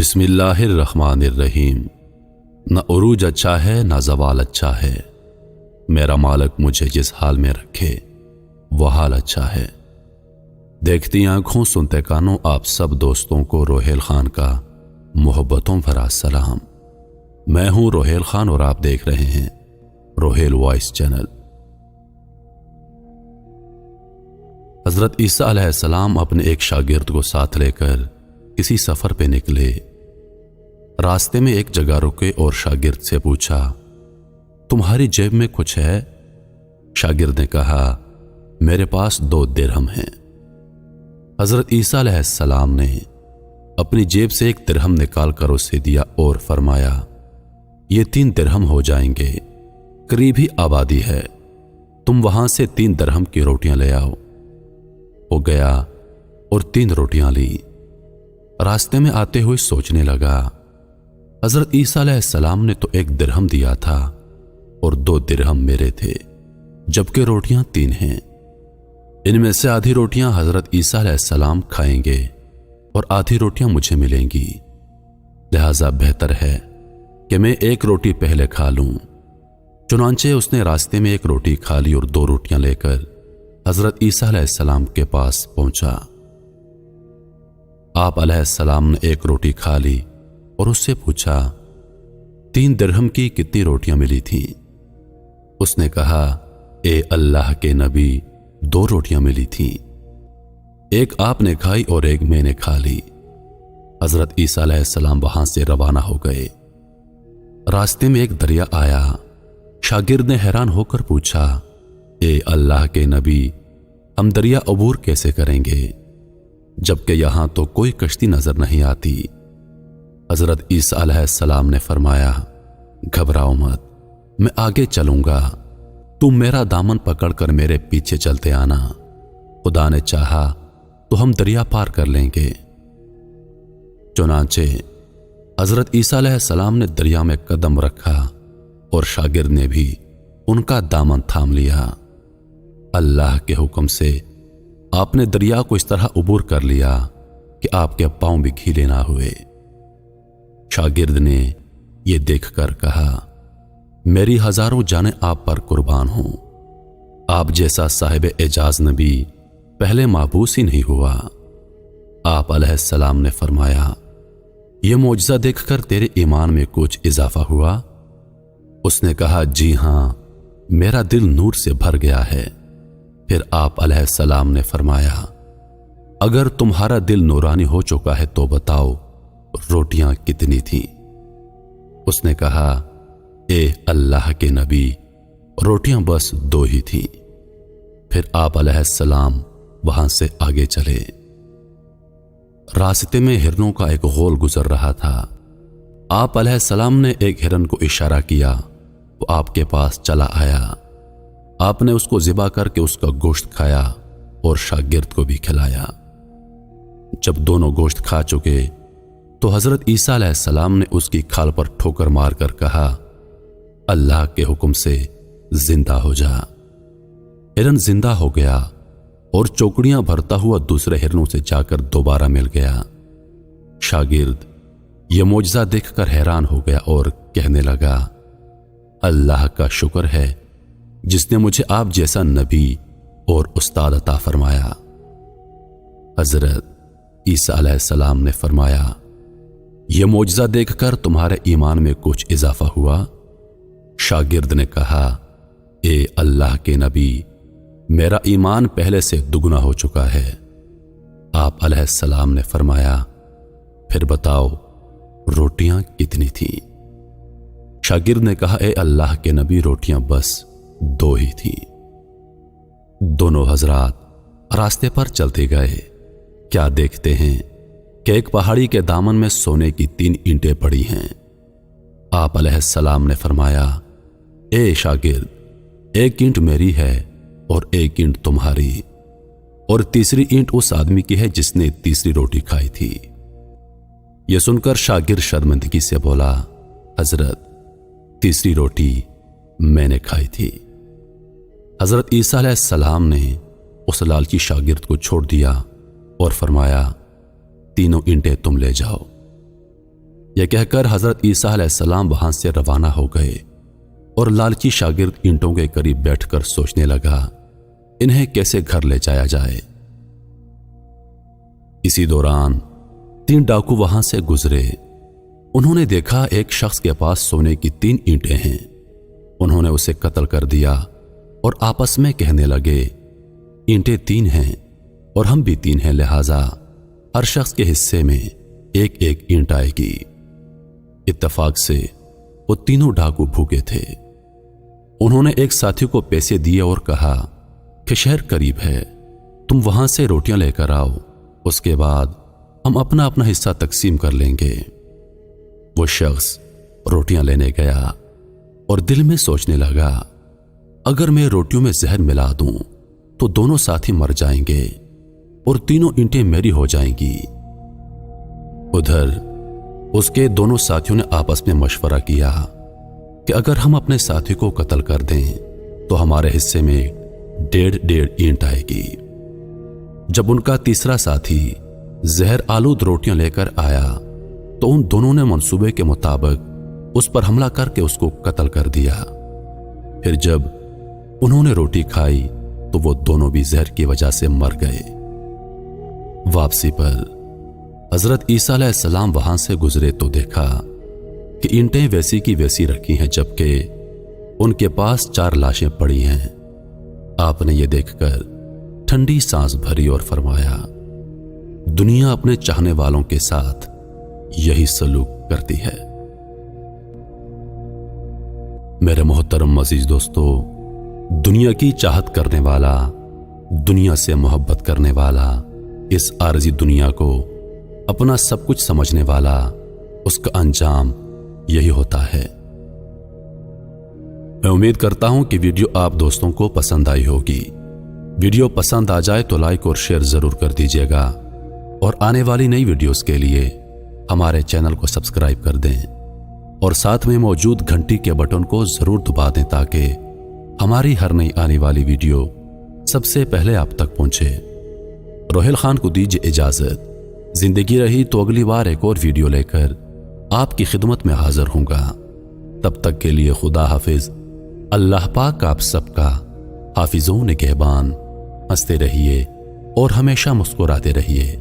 بسم اللہ الرحمن الرحیم۔ نہ عروج اچھا ہے نہ زوال اچھا ہے، میرا مالک مجھے جس حال میں رکھے وہ حال اچھا ہے۔ دیکھتی آنکھوں سنتے کانوں آپ سب دوستوں کو روہیل خان کا محبتوں بھرا سلام۔ میں ہوں روہیل خان اور آپ دیکھ رہے ہیں روہیل وائس چینل۔ حضرت عیسیٰ علیہ السلام اپنے ایک شاگرد کو ساتھ لے کر کسی سفر پہ نکلے۔ راستے میں ایک جگہ رکے اور شاگرد سے پوچھا، تمہاری جیب میں کچھ ہے؟ شاگرد نے کہا، میرے پاس 2 درہم ہیں۔ حضرت عیسیٰ علیہ السلام نے اپنی جیب سے 1 درہم نکال کر اسے دیا اور فرمایا، یہ 3 درہم ہو جائیں گے، قریب ہی آبادی ہے، تم وہاں سے 3 درہم کی روٹیاں لے آؤ۔ وہ گیا اور 3 روٹیاں لی۔ راستے میں آتے ہوئے سوچنے لگا، حضرت عیسیٰ علیہ السلام نے تو 1 درہم دیا تھا اور 2 درہم میرے تھے، جبکہ روٹیاں 3 ہیں۔ ان میں سے آدھی روٹیاں حضرت عیسیٰ علیہ السلام کھائیں گے اور آدھی روٹیاں مجھے ملیں گی، لہذا بہتر ہے کہ میں 1 روٹی پہلے کھا لوں۔ چنانچہ اس نے راستے میں 1 روٹی کھا لی اور 2 روٹیاں لے کر حضرت عیسیٰ علیہ السلام کے پاس پہنچا۔ آپ علیہ السلام نے 1 روٹی کھا لی اور اس سے پوچھا، 3 درہم کی کتنی روٹیاں ملی تھیں؟ اس نے کہا، اے اللہ کے نبی، 2 روٹیاں ملی تھیں، 1 آپ نے کھائی اور 1 میں نے کھا لی۔ حضرت عیسیٰ علیہ السلام وہاں سے روانہ ہو گئے۔ راستے میں ایک دریا آیا۔ شاگرد نے حیران ہو کر پوچھا، اے اللہ کے نبی، ہم دریا عبور کیسے کریں گے جبکہ یہاں تو کوئی کشتی نظر نہیں آتی؟ حضرت عیسیٰ علیہ السلام نے فرمایا، گھبراؤ مت، میں آگے چلوں گا، تم میرا دامن پکڑ کر میرے پیچھے چلتے آنا، خدا نے چاہا تو ہم دریا پار کر لیں گے۔ چنانچہ حضرت عیسیٰ علیہ السلام نے دریا میں قدم رکھا اور شاگرد نے بھی ان کا دامن تھام لیا۔ اللہ کے حکم سے آپ نے دریا کو اس طرح عبور کر لیا کہ آپ کے پاؤں بھی گیلے نہ ہوئے۔ شاگرد نے یہ دیکھ کر کہا، میری ہزاروں جانیں آپ پر قربان ہوں، آپ جیسا صاحب اعجاز نبی پہلے محبوس ہی نہیں ہوا۔ آپ علیہ السلام نے فرمایا، یہ معجزہ دیکھ کر تیرے ایمان میں کچھ اضافہ ہوا؟ اس نے کہا، جی ہاں، میرا دل نور سے بھر گیا ہے۔ پھر آپ علیہ السلام نے فرمایا، اگر تمہارا دل نورانی ہو چکا ہے تو بتاؤ روٹیاں کتنی تھیں؟ اس نے کہا، اے اللہ کے نبی، روٹیاں بس 2 ہی تھیں۔ پھر آپ علیہ السلام وہاں سے آگے چلے۔ راستے میں ہرنوں کا ایک غول گزر رہا تھا۔ آپ علیہ السلام نے ایک ہرن کو اشارہ کیا، وہ آپ کے پاس چلا آیا۔ آپ نے اس کو ذبح کر کے اس کا گوشت کھایا اور شاگرد کو بھی کھلایا۔ جب دونوں گوشت کھا چکے تو حضرت عیسیٰ علیہ السلام نے اس کی کھال پر ٹھوکر مار کر کہا، اللہ کے حکم سے زندہ ہو جا۔ ہرن زندہ ہو گیا اور چوکڑیاں بھرتا ہوا دوسرے ہرنوں سے جا کر دوبارہ مل گیا۔ شاگرد یہ معجزہ دیکھ کر حیران ہو گیا اور کہنے لگا، اللہ کا شکر ہے جس نے مجھے آپ جیسا نبی اور استاد عطا فرمایا۔ حضرت عیسیٰ علیہ السلام نے فرمایا، یہ معجزہ دیکھ کر تمہارے ایمان میں کچھ اضافہ ہوا؟ شاگرد نے کہا، اے اللہ کے نبی، میرا ایمان پہلے سے دگنا ہو چکا ہے۔ آپ علیہ السلام نے فرمایا، پھر بتاؤ روٹیاں کتنی تھیں؟ شاگرد نے کہا، اے اللہ کے نبی، روٹیاں بس 2 ہی تھیں۔ دونوں حضرات راستے پر چلتے گئے۔ کیا دیکھتے ہیں کہ ایک پہاڑی کے دامن میں سونے کی 3 اینٹیں پڑی ہیں۔ آپ علیہ السلام نے فرمایا، اے شاگرد، 1 اینٹ میری ہے اور 1 اینٹ تمہاری، اور تیسری اینٹ اس آدمی کی ہے جس نے تیسری روٹی کھائی تھی۔ یہ سن کر شاگرد شرمندگی سے بولا، حضرت تیسری روٹی میں نے کھائی تھی۔ حضرت عیسیٰ علیہ السلام نے اس لالچی شاگرد کو چھوڑ دیا اور فرمایا، 3 اینٹیں تم لے جاؤ۔ یہ کہہ کر حضرت عیسیٰ علیہ السلام وہاں سے روانہ ہو گئے اور لالچی شاگرد اینٹوں کے قریب بیٹھ کر سوچنے لگا انہیں کیسے گھر لے جایا جائے۔ اسی دوران 3 ڈاکو وہاں سے گزرے۔ انہوں نے دیکھا ایک شخص کے پاس سونے کی 3 اینٹیں ہیں۔ انہوں نے اسے قتل کر دیا اور آپس میں کہنے لگے اینٹیں 3 ہیں اور ہم بھی 3 ہیں، لہذا ہر شخص کے حصے میں ایک ایک اینٹ آئے گی۔ اتفاق سے وہ تینوں ڈاکو بھوکے تھے۔ انہوں نے ایک ساتھی کو پیسے دیے اور کہا کہ شہر قریب ہے، تم وہاں سے روٹیاں لے کر آؤ، اس کے بعد ہم اپنا اپنا حصہ تقسیم کر لیں گے۔ وہ شخص روٹیاں لینے گیا اور دل میں سوچنے لگا اگر میں روٹیوں میں زہر ملا دوں تو دونوں ساتھی مر جائیں گے اور تینوں اینٹیں میری ہو جائیں گی۔ ادھر اس کے دونوں ساتھیوں نے آپس میں مشورہ کیا کہ اگر ہم اپنے ساتھی کو قتل کر دیں تو ہمارے حصے میں 1.5 اینٹ آئے گی۔ جب ان کا تیسرا ساتھی زہر آلود روٹیاں لے کر آیا تو ان دونوں نے منصوبے کے مطابق اس پر حملہ کر کے اس کو قتل کر دیا۔ پھر جب انہوں نے روٹی کھائی تو وہ دونوں بھی زہر کی وجہ سے مر گئے۔ واپسی پر حضرت عیسیٰ علیہ السلام وہاں سے گزرے تو دیکھا کہ اینٹیں ویسی کی ویسی رکھی ہیں، جبکہ ان کے پاس 4 لاشیں پڑی ہیں۔ آپ نے یہ دیکھ کر ٹھنڈی سانس بھری اور فرمایا دنیا اپنے چاہنے والوں کے ساتھ یہی سلوک کرتی ہے۔ میرے محترم عزیز دوستو، دنیا کی چاہت کرنے والا، دنیا سے محبت کرنے والا، اس عارضی دنیا کو اپنا سب کچھ سمجھنے والا، اس کا انجام یہی ہوتا ہے۔ میں امید کرتا ہوں کہ ویڈیو آپ دوستوں کو پسند آئی ہوگی۔ ویڈیو پسند آ جائے تو لائک اور شیئر ضرور کر دیجیے گا اور آنے والی نئی ویڈیوز کے لیے ہمارے چینل کو سبسکرائب کر دیں اور ساتھ میں موجود گھنٹی کے بٹن کو ضرور دبا دیں تاکہ ہماری ہر نئی آنے والی ویڈیو سب سے پہلے آپ تک پہنچے۔ روہیل خان کو دیجیے اجازت، زندگی رہی تو اگلی بار ایک اور ویڈیو لے کر آپ کی خدمت میں حاضر ہوں گا۔ تب تک کے لیے خدا حافظ۔ اللہ پاک آپ سب کا حافظ و نگہبان۔ ہنستے رہیے اور ہمیشہ مسکراتے رہیے۔